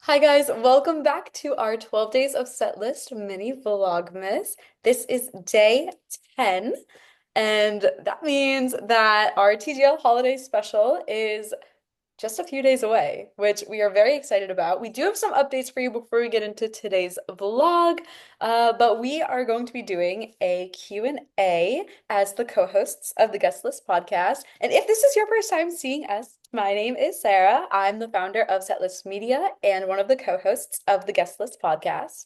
Hi guys, welcome back to our 12 Days of Setlist mini Vlogmas. This is day 10, and that means that our TGL holiday special is just a few days away, which we are very excited about. We do have some updates for you before we get into today's vlog, but we are going to be doing a Q&A as the co-hosts of the Guest List podcast. And if this is your first time seeing us, my name is Sarah. I'm the founder of Setlist Media and one of the co-hosts of the Guest List podcast.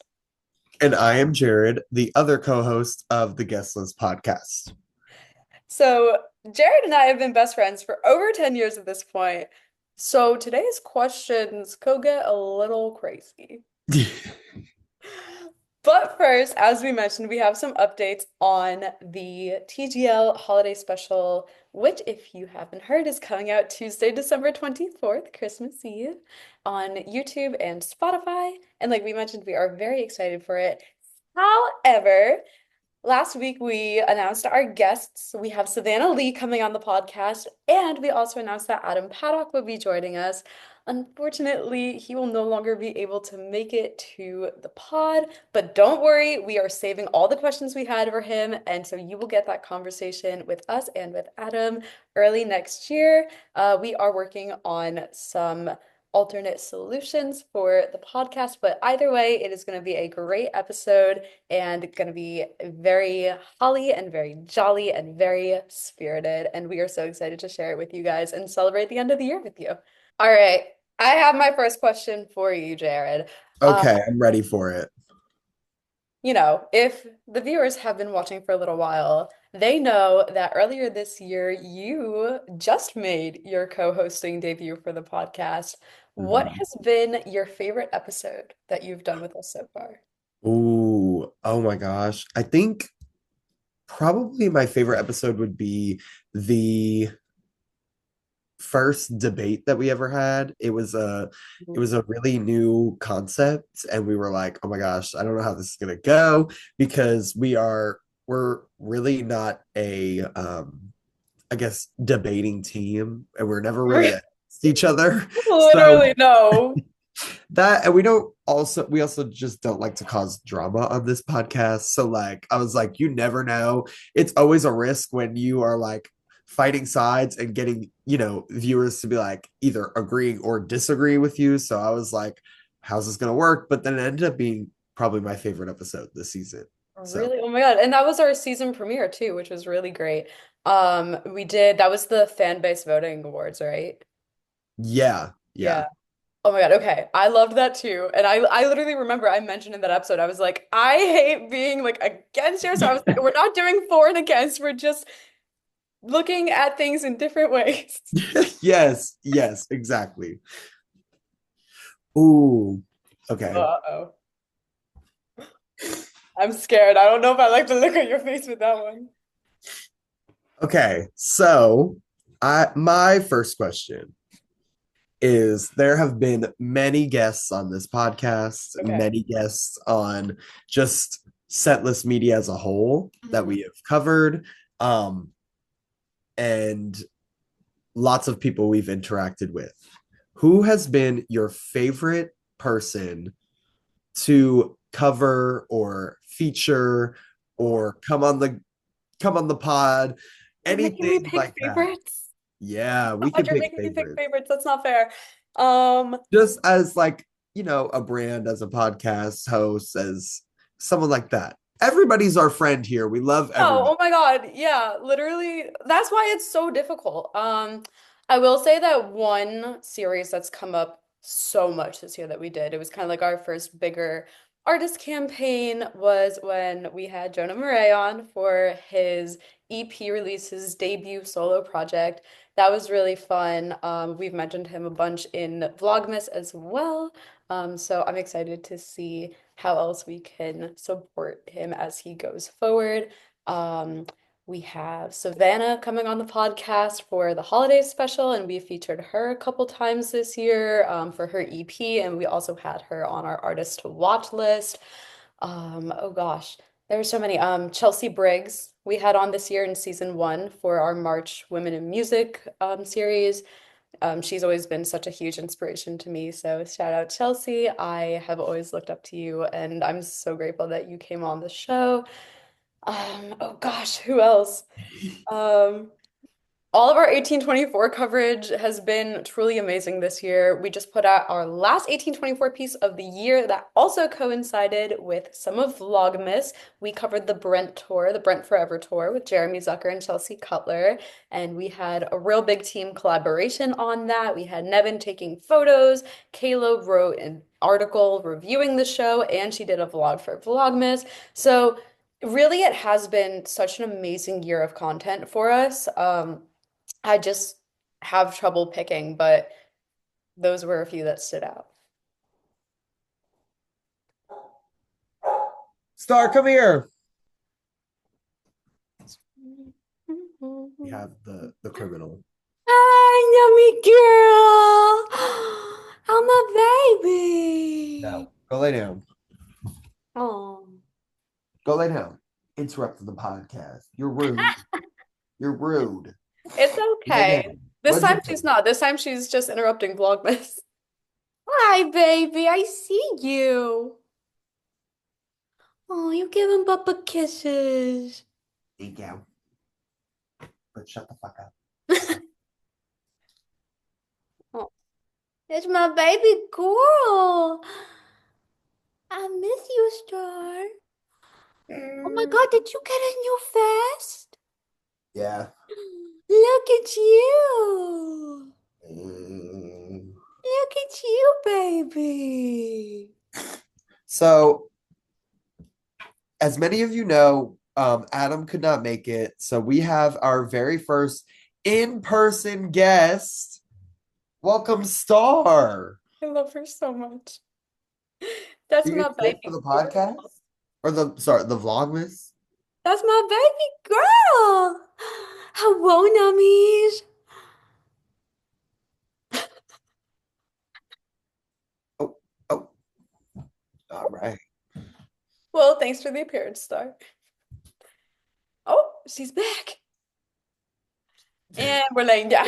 And I am Jared, the other co host of the Guest List podcast. So, Jared and I have been best friends for over 10 years at this point. So, today's questions could get a little crazy. But first, as we mentioned, we have some updates on the TGL holiday special, which, if you haven't heard, is coming out Tuesday, December 24th, Christmas Eve, on YouTube and Spotify. And like we mentioned, we are very excited for it. However, last week we announced our guests. We have Savanna Leigh coming on the podcast, and we also announced that Adam Paddock will be joining us. Unfortunately, he will no longer be able to make it to the pod, but don't worry, we are saving all the questions we had for him, and so you will get that conversation with us and with Adam early next year. We are working on some alternate solutions for the podcast, but either way, it is going to be a great episode and going to be very holly and very jolly and very spirited. And we are so excited to share it with you guys and celebrate the end of the year with you. All right. I have my first question for you, Jared. Uh, Okay, I'm ready for it. if the viewers have been watching for a little while, they know that earlier this year you just made your co-hosting debut for the podcast. What Mhm. has been your favorite episode that you've done with us so far? Ooh, oh my gosh. I think probably my favorite episode would be the first debate that we ever had. It was a really new concept, and we were like, oh my gosh, I don't know how this is gonna go because we're really not a I guess debating team, and we're never really against each other. So Literally, no. that, and we also just don't like to cause drama on this podcast. So like I was like, you never know. It's always a risk when you are like fighting sides and getting, viewers to be like either agreeing or disagree with you. So I was like, how's this gonna work? But then it ended up being probably my favorite episode this season. So Really? Oh my God. And that was our season premiere too, which was really great. That was the fan base voting awards, right? yeah, Yeah. yeah. Oh my God. Okay. I loved that too. And I literally remember I mentioned in that episode, I was like, I hate being like against you. So I was like, we're not doing for and against. We're just looking at things in different ways. Yes, yes, exactly. Ooh, okay. Uh-oh. I'm scared. I don't know if I like the look on your face with that one. Okay, so I my first question is there have been many guests on this podcast, Okay. many guests on just setlist media as a whole that Mhm. we have covered, um, and lots of people we've interacted with. Who has been your favorite person to cover or feature or come on the pod, You're making me anything pick like that? favorites. Yeah, we God, can you're pick making me pick favorites. favorites. That's not fair. Um, Just as like, a brand, as a podcast host, as someone like that. Everybody's our friend here. We love oh, everybody. oh my God. Yeah, literally. That's why it's so difficult. I will say that one series that's come up so much this year that we did, it was kind of like our first bigger artist campaign was when we had Jonah Murray on for his EP release, his debut solo project. That was really fun. We've mentioned him a bunch in Vlogmas as well. So I'm excited to see how else we can support him as he goes forward. Um, we have Savannah coming on the podcast for the holiday special, and we featured her a couple times this year for her EP, and we also had her on our artist to watch list. Oh gosh, there were so many. Chelsea Briggs we had on this year in season one for our March Women in Music series. She's always been such a huge inspiration to me. So shout out Chelsea. I have always looked up to you, and I'm so grateful that you came on the show. Oh gosh, who else? Um, all of our 1824 coverage has been truly amazing this year. We just put out our last 1824 piece of the year that also coincided with some of Vlogmas. We covered the Brent tour, the Brent Forever tour with Jeremy Zucker and Chelsea Cutler, and we had a real big team collaboration on that. We had Nevin taking photos, Kayla wrote an article reviewing the show, and she did a vlog for Vlogmas. So really, it has been such an amazing year of content for us. I just have trouble picking, but those were a few that stood out. Star, come here. We have the criminal. Hi, yummy girl. I'm a baby. No, go lay down. Oh, Go lay down. Interrupting the podcast. You're rude. You're rude. it's Lay okay. down. This When's time your she's turn? not. This time she's just interrupting Vlogmas. Hi, baby. I see you. Oh, you giving Papa kisses. Thank you. But shut the fuck up. Oh, it's my baby girl. I miss you, Star. Oh my Mm. God, did you get a new vest? Yeah. Look at you. Mm. Look at you, baby. So, as many of you know, Adam could not make it. So, we have our very first in person guest. Welcome, Star. I love her so much. That's Are you my excited for baby the podcast? girl. Or the Vlogmas? That's my baby girl. Hello, nummies. Oh, oh, all right. Well, thanks for the appearance, Star. Oh, she's back. And we're laying down.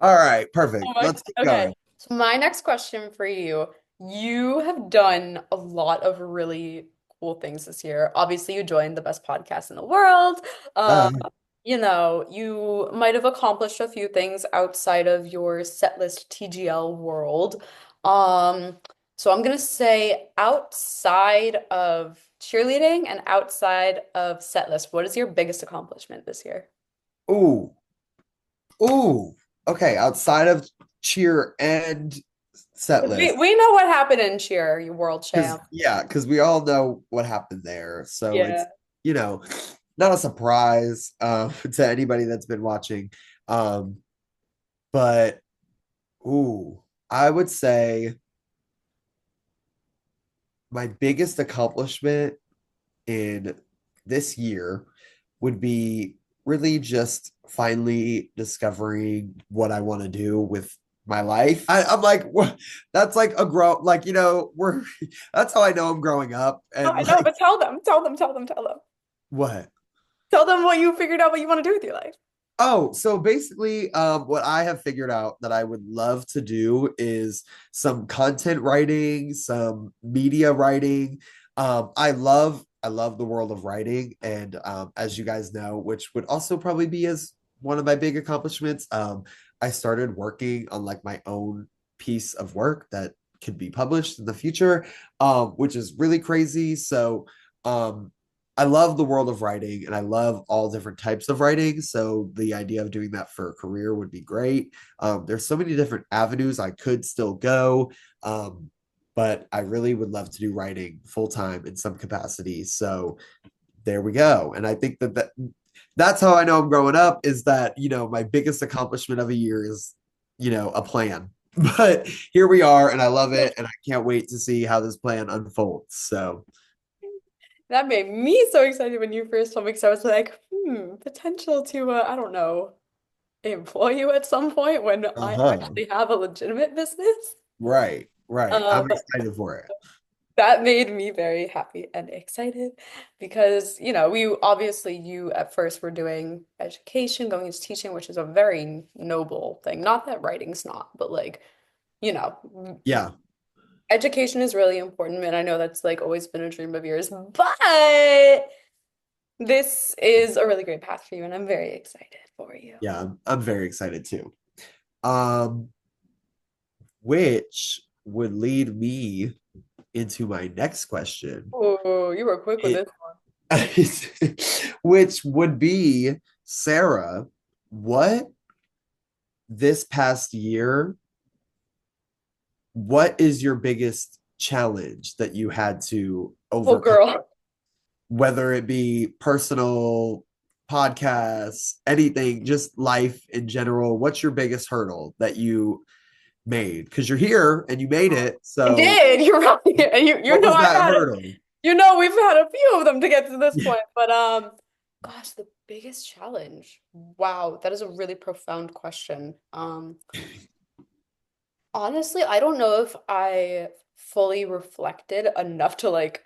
All right, Oh perfect. my, Let's keep okay. going. So my next question for you, you have done a lot of really cool things this year. Obviously, you joined the best podcast in the world. Uh, Uh, you might have accomplished a few things outside of your Setlist TGL world. Um, so I'm gonna say outside of cheerleading and outside of Setlist, what is your biggest accomplishment this year? ooh, ooh. Okay, outside of cheer and set 'Cause We list, we know what happened in cheer, you world champ. because we all know what happened there. So Yeah. it's you know not a surprise to anybody that's been watching. Um, but ooh, I would say my biggest accomplishment in this year would be really just finally discovering what I want to do with my life. I'm like, what? That's like a grow, like, we're, that's how I know I'm growing up. No, And I know, like, but tell them, tell them, tell them, tell them. what? Tell them what you figured out what you want to do with your life. Oh, so basically, what I have figured out that I would love to do is some content writing, some media writing. I love the world of writing, and as you guys know, which would also probably be as one of my big accomplishments. I started working on like my own piece of work that could be published in the future, which is really crazy. So, um, I love the world of writing and I love all different types of writing. So the idea of doing that for a career would be great. There's so many different avenues I could still go. But I really would love to do writing full time in some capacity. So there we go. And I think that's how I know I'm growing up is that, my biggest accomplishment of a year is, a plan. But here we are and I love it and I can't wait to see how this plan unfolds. So, That made me so excited when you first told me because I was like, potential to, I don't know, employ you at some point when I uh-huh. actually have a legitimate business. Right, right. I'm But excited for it. that made me very happy and excited because, we obviously you at first were doing education, going into teaching, which is a very noble thing. Not that writing's not, but like, you know, Yeah, education is really important, and I know that's like always been a dream of yours, but this is a really great path for you, and I'm very excited for you. yeah, I'm very excited too. Um, which would lead me into my next question. Oh, you were quick with It, this one. which would be Sarah, what this past year, what is your biggest challenge that you had to Oh, overcome? girl. Whether it be personal, podcasts, anything, just life in general. What's your biggest hurdle that you made? Because you're here and you made it. I So, did. You're right. You what know was I've that had it. hurdle? We've had a few of them to get to this point, but gosh, the biggest challenge. Wow, that is a really profound question. Honestly, I don't know if I fully reflected enough to like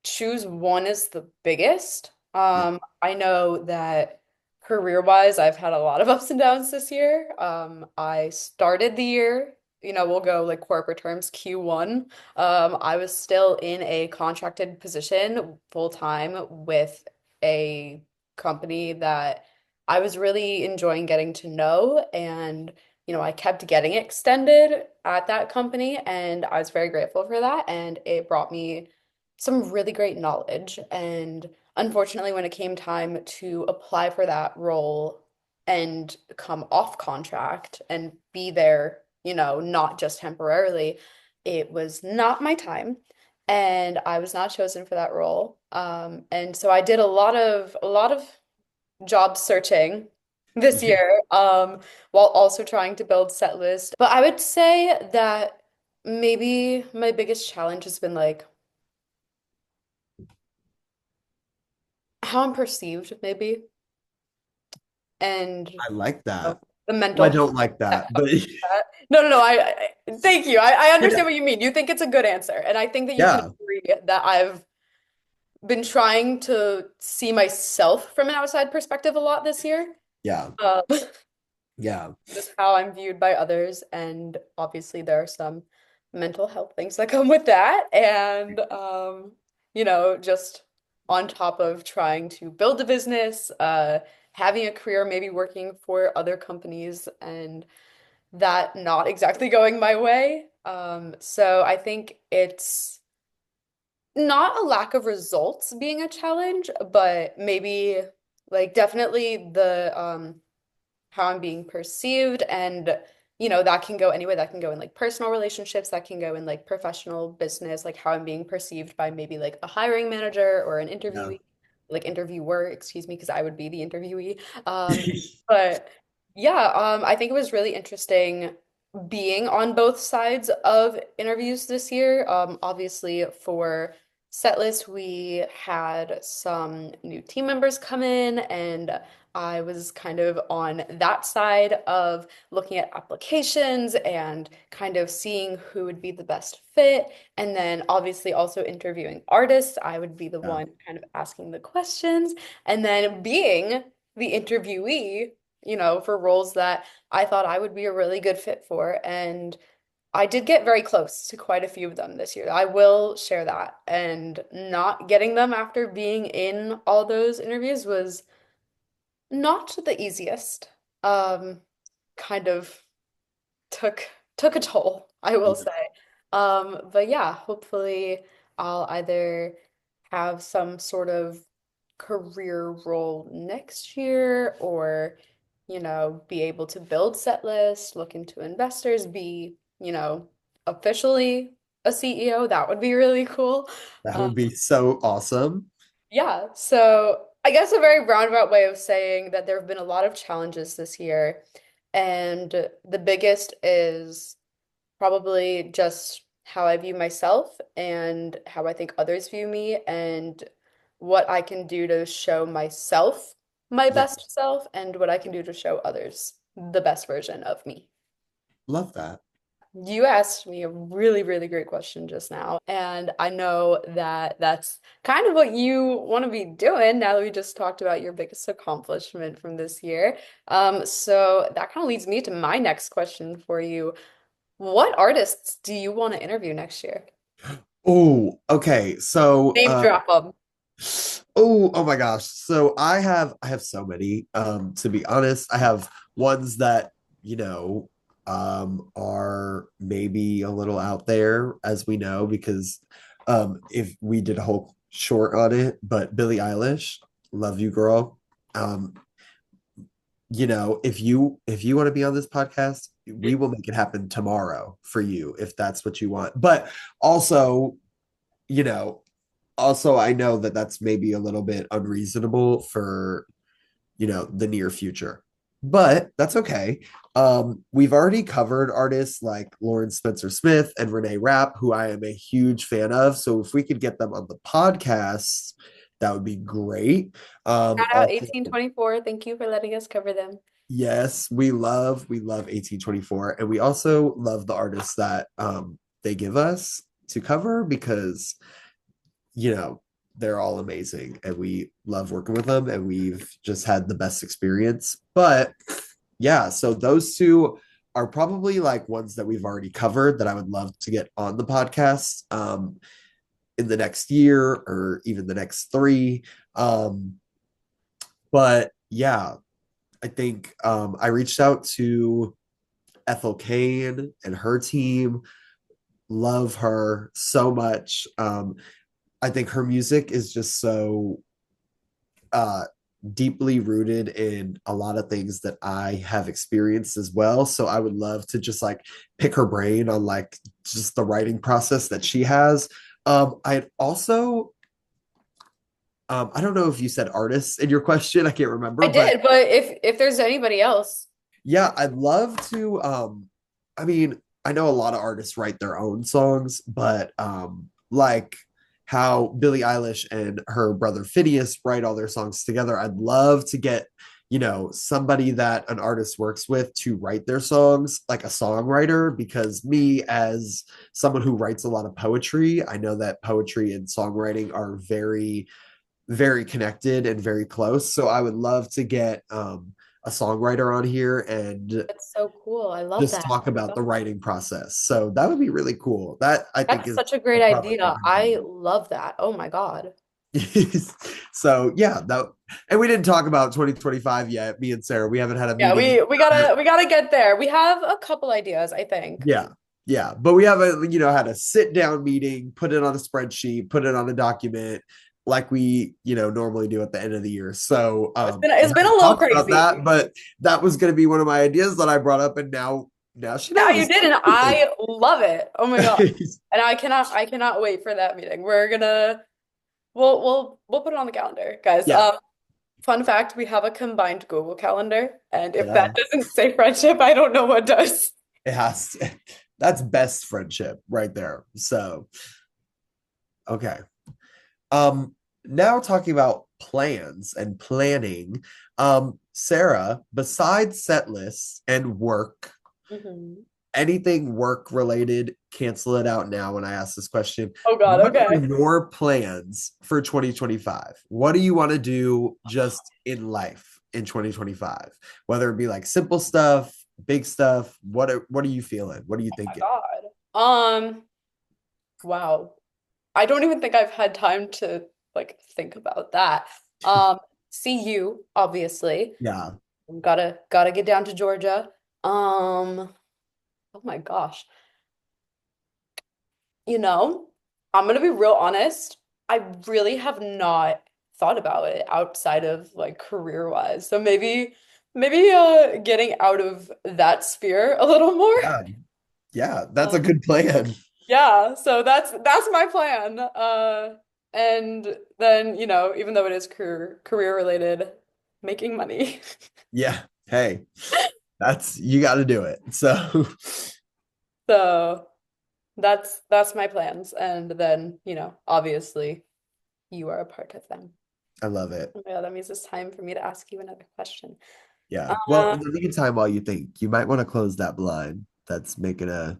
choose one as the biggest. Yeah. I know that career-wise, I've had a lot of ups and downs this year. I started the year, we'll go like corporate terms, Q1. I was still in a contracted position full time with a company that I was really enjoying getting to know, and I kept getting extended at that company, and I was very grateful for that, and it brought me some really great knowledge. And unfortunately, when it came time to apply for that role and come off contract and be there, not just temporarily, it was not my time. And I was not chosen for that role. And so I did a lot of job searching this year, while also trying to build Setlist. But I would say that maybe my biggest challenge has been like how I'm perceived, maybe, and I like that. the Well, mental I health don't like that that, comes but with that. No, no, no. Thank you. I understand and what you mean. You think it's a good answer, and I think that you can yeah, agree that I've been trying to see myself from an outside perspective a lot this year. yeah, Uh, yeah, just how I'm viewed by others, and obviously there are some mental health things that come with that, and just on top of trying to build a business, having a career, maybe working for other companies, and that not exactly going my way. So I think it's not a lack of results being a challenge, but maybe like definitely the how I'm being perceived, and that can go anywhere. That can go in like personal relationships, that can go in like professional business, like how I'm being perceived by maybe like a hiring manager or an yeah. interviewee, like interviewer, excuse me, because I would be the interviewee. But yeah, I think it was really interesting being on both sides of interviews this year. Obviously for Setlist, we had some new team members come in, and I was kind of on that side of looking at applications and kind of seeing who would be the best fit. And then obviously also interviewing artists. I would be the Yeah. one kind of asking the questions and then being the interviewee, for roles that I thought I would be a really good fit for. And I did get very close to quite a few of them this year. I will share that. And not getting them after being in all those interviews was not the easiest. Um, Kind of took took a toll, I will Yeah. say. But yeah, hopefully I'll either have some sort of career role next year, or, be able to build set list, look into investors, be, officially a CEO. That would be really cool. That would be so awesome. Yeah, so I guess a very roundabout way of saying that there have been a lot of challenges this year, and the biggest is probably just how I view myself and how I think others view me, and what I can do to show myself my Yeah, best self, and what I can do to show others the best version of me. love that. you asked me a really, really great question just now, and I know that that's kind of what you want to be doing now that we just talked about your biggest accomplishment from this year. So that kind of leads me to my next question for you. What artists do you want to interview next year? Oh, okay. So, Name drop them. oh my gosh. So I have so many. To be honest, I have ones that, you know, are maybe a little out there, as we know, because if we did a whole short on it, but Billie Eilish, love you, girl. Um, if you want to be on this podcast, we will make it happen tomorrow for you if that's what you want. But also, you know, also I know that that's maybe a little bit unreasonable for, the near future. But that's okay. We've already covered artists like Lauren Spencer Smith and Renee Rapp, who I am a huge fan of. So if we could get them on the podcast, that would be great. Shout out Also, 1824. Thank you for letting us cover them. yes, we love 1824, and we also love the artists that they give us to cover because you know they're all amazing and we love working with them and we've just had the best experience. But yeah, so those two are probably like ones that we've already covered that I would love to get on the podcast in the next year or even the next three. But yeah, I think I reached out to Ethel Kane and her team. Love her so much. I think her music is just so uh, deeply rooted in a lot of things that I have experienced as well. So I would love to just like pick her brain on like just the writing process that she has. I'd also, I don't know if you said artists in your question. I can't remember, I but did, but if there's anybody else, yeah, I'd love to. I mean, I know a lot of artists write their own songs, but like how Billie Eilish and her brother Phineas write all their songs together, I'd love to get, somebody that an artist works with to write their songs, like a songwriter, because me, as someone who writes a lot of poetry, I know that poetry and songwriting are very very connected and very close. So I would love to get a songwriter on here and that's so cool. I love just that. talk Oh my about the God. writing process. So that would be really cool. That I think That's is such a great probably a idea. good I one. love that. Oh my God. So yeah, that and we didn't talk about 2025 yet. Me and Sarah, we haven't had a Yeah, meeting. we gotta get there. We have a couple ideas, I think. Yeah. Yeah. But we haven't, had a sit down meeting, put it on a spreadsheet, put it on a document like we, normally do at the end of the year. So It's been we it's been a haven't little talked about that, crazy. but that was gonna be one of my ideas that I brought up and now she Now you knows. did, and I love it. Oh my God. And I cannot wait for that meeting. We'll put it on the calendar, guys. Yeah. Fun fact, we have a combined Google Calendar, and if that Yeah. doesn't say friendship, I don't know what does. It has to, that's best friendship right there. So okay. Now talking about plans and planning. Sarah, besides set lists and work, Mhm. anything work related, cancel it out now when I ask this question. Oh God, What are okay. your plans for 2025? What do you want to do just in life in 2025? Whether it be like simple stuff, big stuff, what are you feeling? What are you Oh my thinking? God. Wow. I don't even think I've had time to like think about that. Um, See you, obviously. Yeah. Gotta get down to Georgia. Oh my gosh. You know, I'm gonna be real honest. I really have not thought about it outside of like career wise. So maybe getting out of that sphere a little more. Yeah. Yeah, that's Uh, a good plan. yeah, so that's my plan. And then, even though it is career related, making money. Yeah. Hey, that's you got to do it. So So that's my plans. And then, obviously you are a part of them. I love it. Oh my God, that means it's time for me to ask you another question. Yeah. Well, Uh, in the meantime, while you think, you might want to close that blind that's making a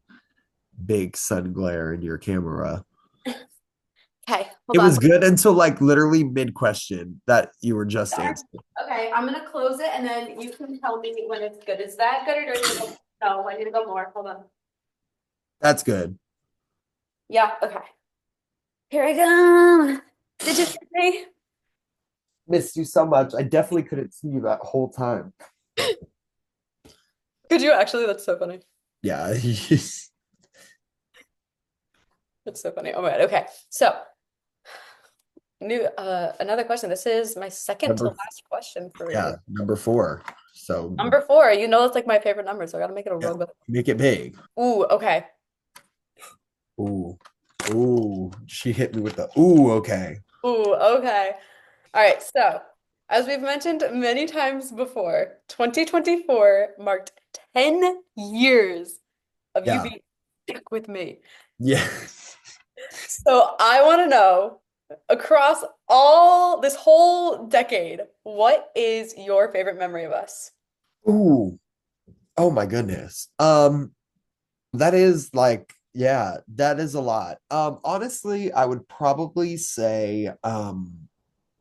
big sun glare in your camera. Okay, hold It on. was good until like literally mid question that you were just answering. Okay, I'm gonna close it and then you can tell me when it's good. Is that good or do I need to go? No, I need to go more. Hold on. That's good. Yeah, okay. Here I go. Did you see me? Missed you so much. I definitely couldn't see you that whole time. Could you actually? That's so funny. Yeah. That's so funny. Oh my God. Okay. So, new another question. This is my second to Number last question for you. yeah, number four. So Number four. You know it's like my favorite number, so I gotta make it a yeah, real good. make it big. Ooh, okay. Ooh. Ooh. She hit me with the ooh, okay. Ooh, okay. All right. So, as we've mentioned many times before, 2024 marked 10 years of you Yeah. being stuck with me. Yeah. So I want to know, across all this whole decade, what is your favorite memory of us? Ooh. Oh my goodness. That is like, yeah, that is a lot. Honestly, I would probably say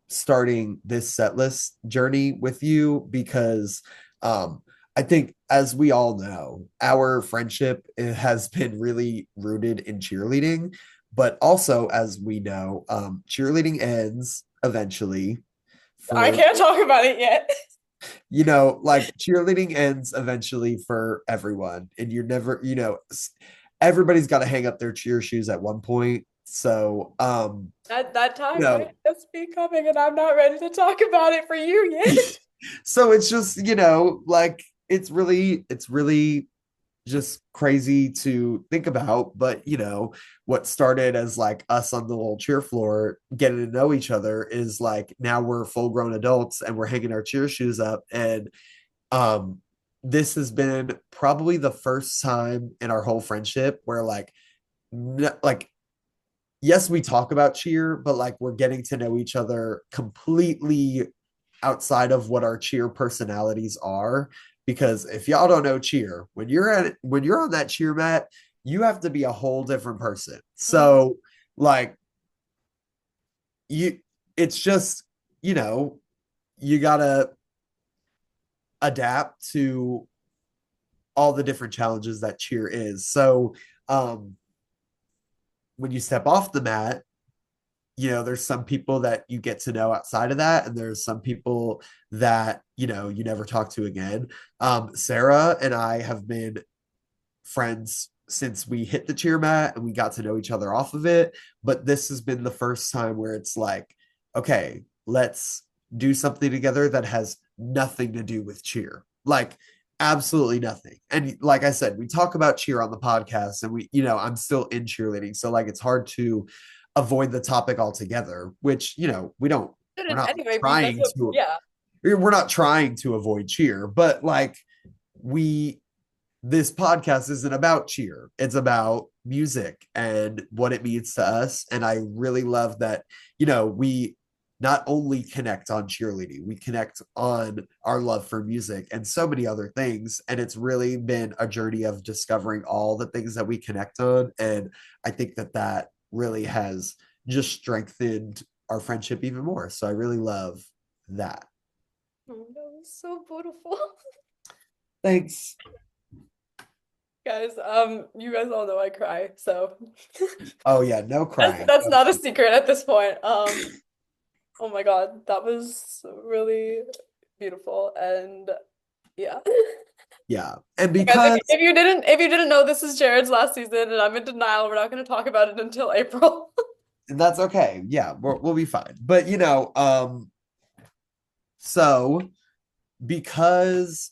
starting this set list journey with you because I think as we all know, our friendship has been really rooted in cheerleading, but also as we know, cheerleading ends eventually I for can't talk about it yet. like cheerleading ends eventually for everyone and you're never everybody's got to hang up their cheer shoes at one point. So That you time know might just be coming, and I'm not ready to talk about it for you yet. so it's just like it's really just crazy to think about, but what started as like us on the little cheer floor getting to know each other is like now we're full grown adults and we're hanging our cheer shoes up. And um this has been probably the first time in our whole friendship where like like yes, we talk about cheer, but like we're getting to know each other completely outside of what our cheer personalities are. Because if y'all don't know cheer, when you're on that cheer mat, you have to be a whole different person. Mhm. So like you it's just, you know, you gotta adapt to all the different challenges that cheer is. So when you step off the mat, there's some people that you get to know outside of that, and there's some people that you never talk to again. Sarah and I have been friends since we hit the cheer mat and we got to know each other off of it, but this has been the first time where it's like, okay, let's do something together that has nothing to do with cheer, like absolutely nothing. And like I said, we talk about cheer on the podcast, and I'm still in cheerleading, so like it's hard to avoid the topic altogether, which we're Shouldn't not anyway be. That's trying what, to yeah. we're not trying to avoid cheer, but like we this podcast isn't about cheer. It's about music and what it means to us. And I really love that, we not only connect on cheerleading, we connect on our love for music and so many other things. And it's really been a journey of discovering all the things that we connect on. And I think that that really has just strengthened our friendship even more. So I really love that. Oh, that was so beautiful. Thanks. Guys, you guys all know I cry, so Oh, yeah. No that's crying. that's No not a crying. secret at this point. Oh my God, that was really beautiful, and yeah. Yeah. And Guys, if, because if you didn't know, this is Jared's last season, and I'm in denial. We're not going to talk about it until April. that's okay. Yeah, we'll be fine. But so because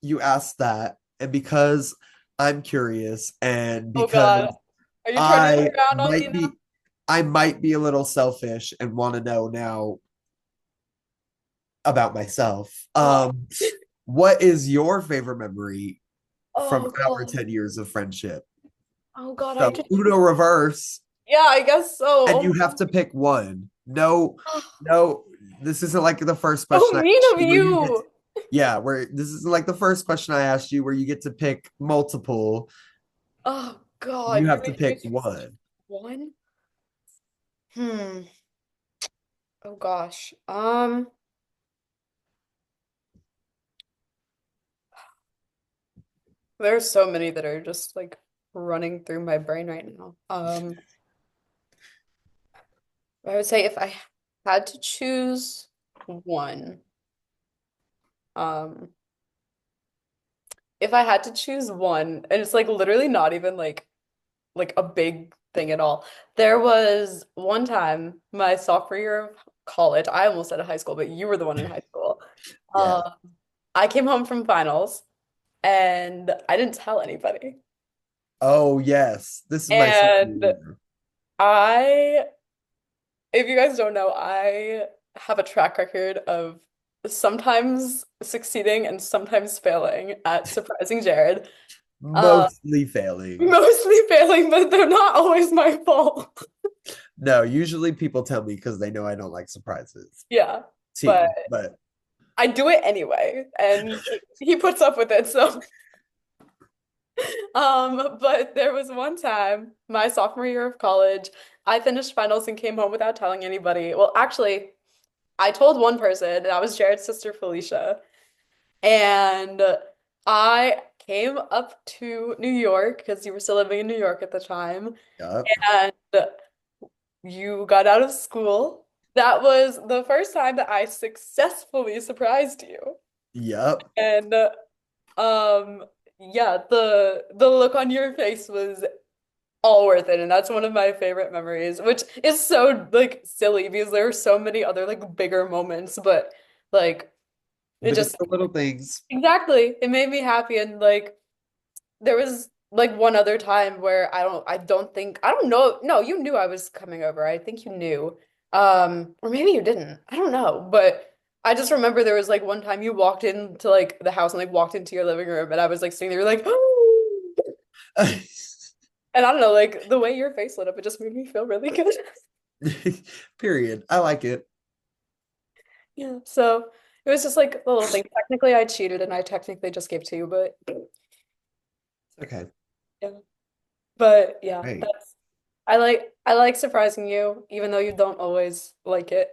you asked that, and because I'm curious, and Oh because God, are you turning it I around on me might now? be I might be a little selfish and want to know now about myself. Oh, What is your favorite memory from oh our God, 10 years of friendship? oh God, I So just Uno reverse, yeah, I guess so. and Oh you have my to pick one. No, God, no, this isn't like the first so question I mean asked of you where you get you. where this is like the first question I asked you where you get to pick multiple. Oh. You God, you have to made me pick choose one. one? Hmm. Oh gosh. There's so many that are just like running through my brain right now. I would say if I had to choose one, um, if I had to choose one, and it's like literally not even like a big thing at all. There was one time my sophomore year of college, I almost said high school, but you were the one in high school. Yeah. Uh, I came home from finals and I didn't tell anybody. Oh, yes. This is my senior And year. I, if you guys don't know, I have a track record of sometimes succeeding and sometimes failing at surprising Jared. Uh, Mostly failing. Mostly failing, but they're not always my fault. No, usually people tell me because they know I don't like surprises. Yeah, but But I do it anyway, and he puts up with it. So, but there was one time, my sophomore year of college, I finished finals and came home without telling anybody. Well, actually, I told one person, and that was Jared's sister, Felicia. And I came up to New York because you were still living in New York at the time, yep, and you got out of school. That was the first time that I successfully surprised you. yep. And um yeah, the look on your face was all worth it, and that's one of my favorite memories, which is so like silly because there are so many other like bigger moments, but like it But just it's the little things. exactly it made me happy. And like there was like one other time where I don't know. No, you knew I was coming over. I think you knew. Or maybe you didn't. I don't know. But I just remember there was like one time you walked into like the house and like walked into your living room and I was like sitting there like and I don't know, like the way your face lit up, it just made me feel really good. Period. I like it. Yeah. So it was just like a little thing. Technically I cheated and I technically just gave two, but Okay. yeah. But yeah, Great. that's I like surprising you, even though you don't always like it.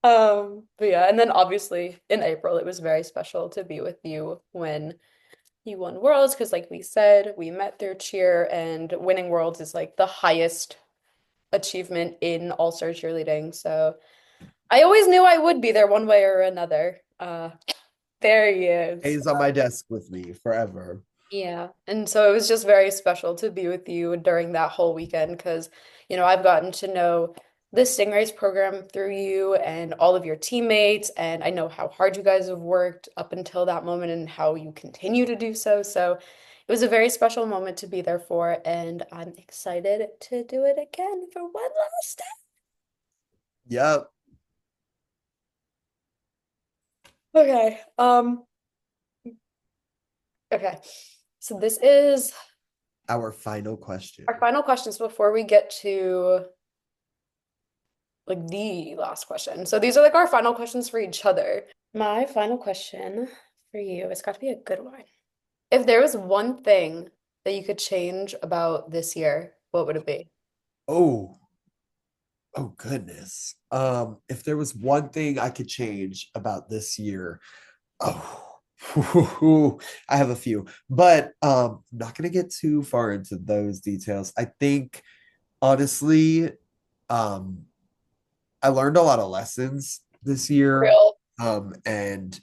But yeah, and then obviously in April it was very special to be with you when you won Worlds because like we said, we met through cheer and winning Worlds is like the highest achievement in all-star cheerleading. So I always knew I would be there one way or another. There he is. Stays on my desk with me forever. Yeah. And so it was just very special to be with you during that whole weekend because, you know, I've gotten to know the Stingrays program through you and all of your teammates. And I know how hard you guys have worked up until that moment and how you continue to do so. So it was a very special moment to be there for. And I'm excited to do it again for one last time. Yep. Okay. Okay. So this is Our final question. our final questions before we get to like the last question. So these are like our final questions for each other. My final question for you, it's got to be a good one. If there was one thing that you could change about this year, what would it be? Oh, oh goodness. If there was one thing I could change about this year, oh, I have a few, but I'm not gonna get too far into those details. I think honestly, um, I learned a lot of lessons this year. Real. And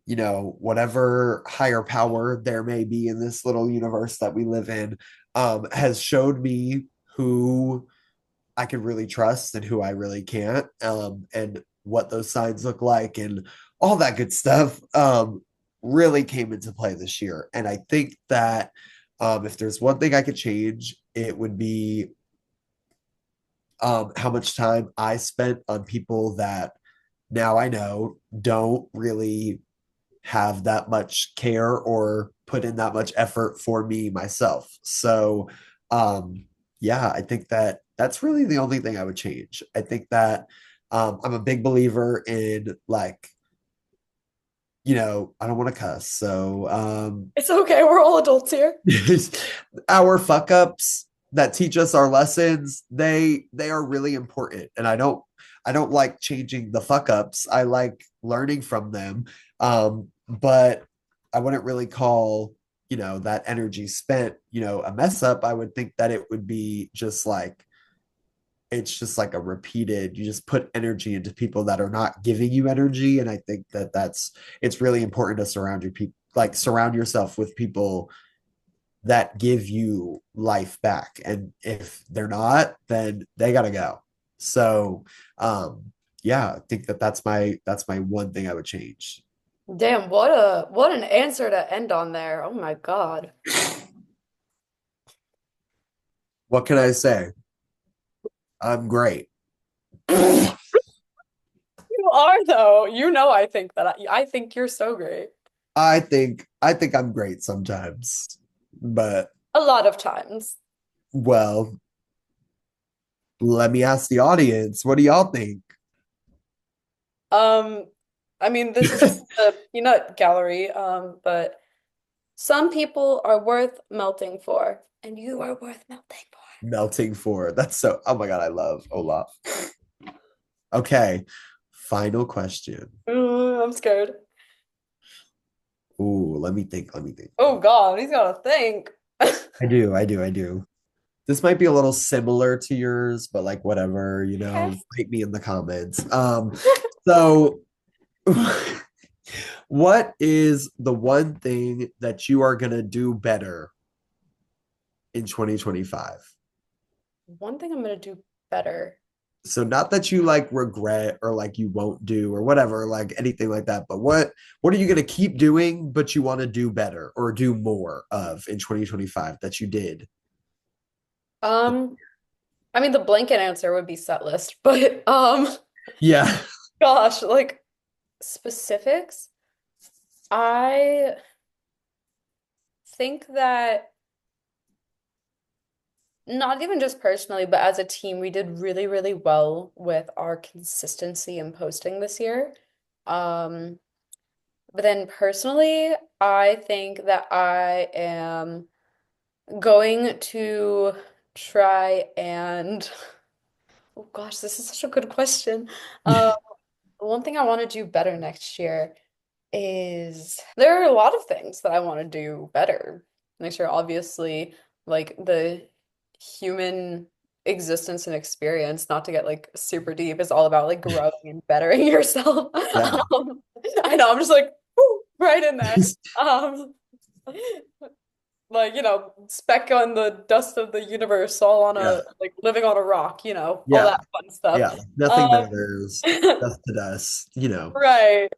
whatever higher power there may be in this little universe that we live in, has showed me who I can really trust and who I really can't, and what those signs look like and all that good stuff, really came into play this year. And I think that if there's one thing I could change, it would be how much time I spent on people that now I know don't really have that much care or put in that much effort for me myself. So, yeah, I think that that's really the only thing I would change. I think that I'm a big believer in like I don't want to cuss. So, It's okay, we're all adults here. our fuck ups that teach us our lessons, they are really important. And I don't like changing the fuck ups. I like learning from them. But I wouldn't really call, that energy spent, a mess up. I would think that it would be just like it's just like a repeated, you just put energy into people that are not giving you energy. And I think that it's really important to surround yourself with people that give you life back. And if they're not, then they got to go. So, yeah, I think that that's my one thing I would change. Damn, what an answer to end on there. Oh my God. What can I say? I'm great. You are though. You know I think that I think you're so great. I think I'm great sometimes. But A lot of times. well, let me ask the audience, what do y'all think? Um, I mean, this is just a peanut gallery, but some people are worth melting for, and you are worth melting for. Melting for. That's so, oh my God, I love Olaf. Okay, final question. I'm scared. Ooh, let me think. Oh God, he's gotta think. I do. This might be a little similar to yours, but like whatever, Okay. write me in the comments. So what is the one thing that you are gonna do better in 2025? One thing I'm gonna do better. So not that you like regret or like you won't do or whatever, like anything like that, but what are you going to keep doing but you want to do better or do more of in 2025 that you did? Um, I mean the blanket answer would be set list, but Yeah. gosh, like specifics. I think that not even just personally, but as a team, we did really, really well with our consistency in posting this year. Um, but then personally, I think that I am going to try and, oh gosh, this is such a good question. Um, one thing I want to do better next year is there are a lot of things that I want to do better next year. Obviously, like the human existence and experience, not to get like super deep, is all about like growing and bettering yourself. Yeah. I know, I'm just like whoo, right in there. Um, like, speck on the dust of the universe, all on Yeah. a like living on a rock, all Yeah. that fun stuff. Yeah. Nothing Um, matters. Dust to dust. right,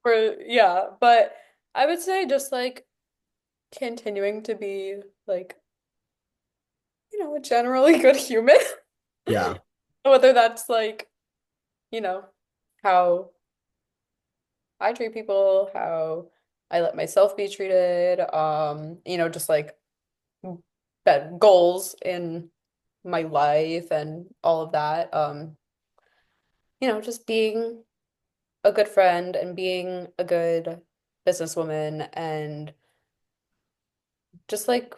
yeah, but I would say just like continuing to be like, a generally good human. Yeah. Whether that's like, you know, how I treat people, how I let myself be treated, just like that goals in my life and all of that. Just being a good friend and being a good businesswoman and just like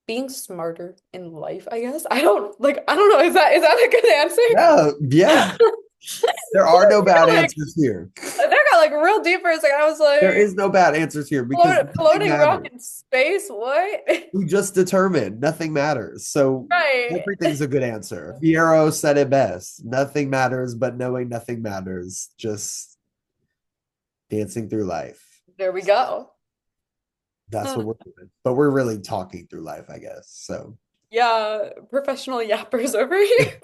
being smarter in life, I guess. I don't know. Is that a good Yeah. Yeah. answer? There are no bad Like answers here. that got like real deep for a second. I was There like is no bad answers here because nothing floating rock matters. in space. What? We just determined nothing matters. So Right. everything's a good answer. Fiero said it best. Nothing matters, but knowing nothing matters. Just dancing through life. There we go. That's Huh. what we're doing. But we're really talking through life, I guess. So Yeah, professional yappers over here.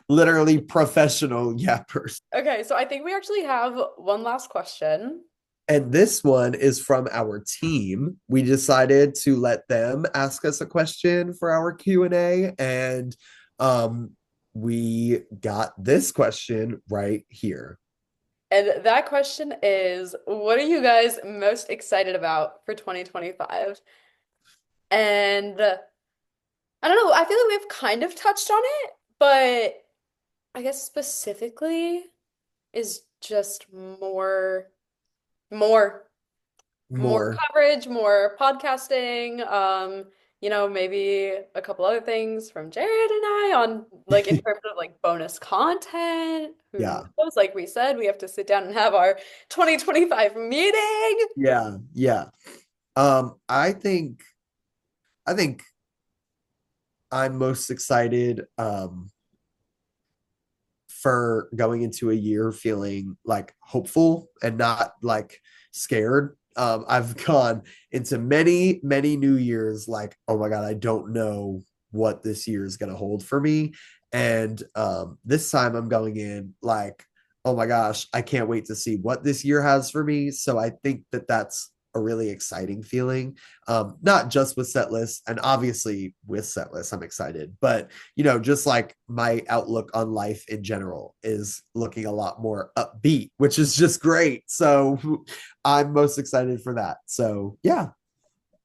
literally professional yappers. Okay, so I think we actually have one last question. And this one is from our team. We decided to let them ask us a question for our Q&A, and um we got this question right here. And that question is, what are you guys most excited about for 2025? And I don't know, I feel like we've kind of touched on it, but I guess specifically is just more. More. More more. coverage, more podcasting, maybe a couple other things from Jared and I on like in terms of like bonus content. Who Yeah. knows? Like we said, we have to sit down and have our 2025 meeting. Yeah. Yeah. I think I'm most excited for going into a year feeling like hopeful and not like scared. I've gone into many, many new years like, oh my God, I don't know what this year is going to hold for me. And this time I'm going in like, oh my gosh, I can't wait to see what this year has for me. So I think that that's a really exciting feeling, not just with Setlist, and obviously with Setlist, I'm excited, but just like my outlook on life in general is looking a lot more upbeat, which is just great. So I'm most excited for that. So yeah.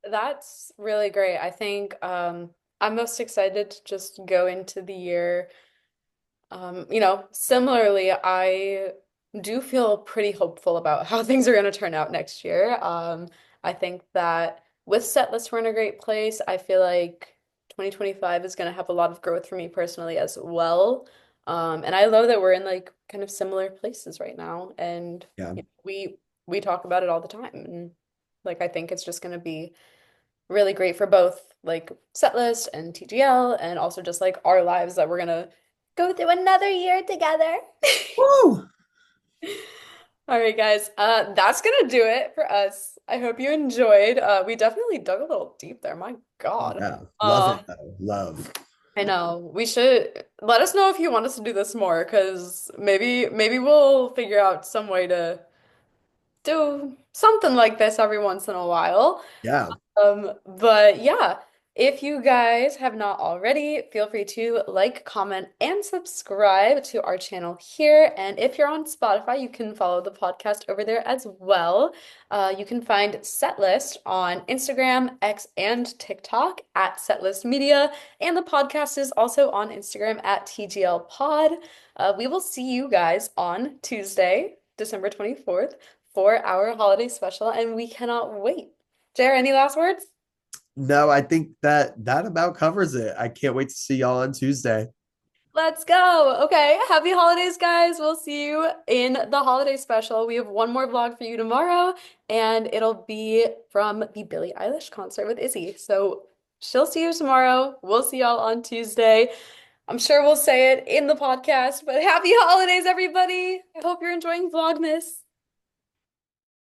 That's really great. I think I'm most excited to just go into the year. Similarly, I do feel pretty hopeful about how things are going to turn out next year. I think that with Setlist, we're in a great place. I feel like 2025 is going to have a lot of growth for me personally as well. And I love that we're in like kind of similar places right now, and Yeah. we talk about it all the time. And like I think it's just going to be really great for both like Setlist and TGL and also just like our lives that we're gonna go through another year together. Woo! All right, guys. That's gonna do it for us. I hope you enjoyed. We definitely dug a little deep there. My God. Yeah. Love Uh, it though. Love. I know. We should let us know if you want us to do this more, because maybe we'll figure out some way to do something like this every once in a while. Yeah. But yeah, if you guys have not already, feel free to like, comment, and subscribe to our channel here. And if you're on Spotify, you can follow the podcast over there as well. You can find Setlist on Instagram, X, and TikTok at Setlist Media. And the podcast is also on Instagram at TGL Pod. We will see you guys on Tuesday, December 24th, for our holiday special, and we cannot wait. Jer, any last words? No, I think that about covers it. I can't wait to see y'all on Tuesday. Let's go. Okay. Happy holidays, guys. We'll see you in the holiday special. We have one more vlog for you tomorrow, and it'll be from the Billie Eilish concert with Izzy. So she'll see you tomorrow. We'll see y'all on Tuesday. I'm sure we'll say it in the podcast, but happy holidays, everybody. I hope you're enjoying Vlogmas.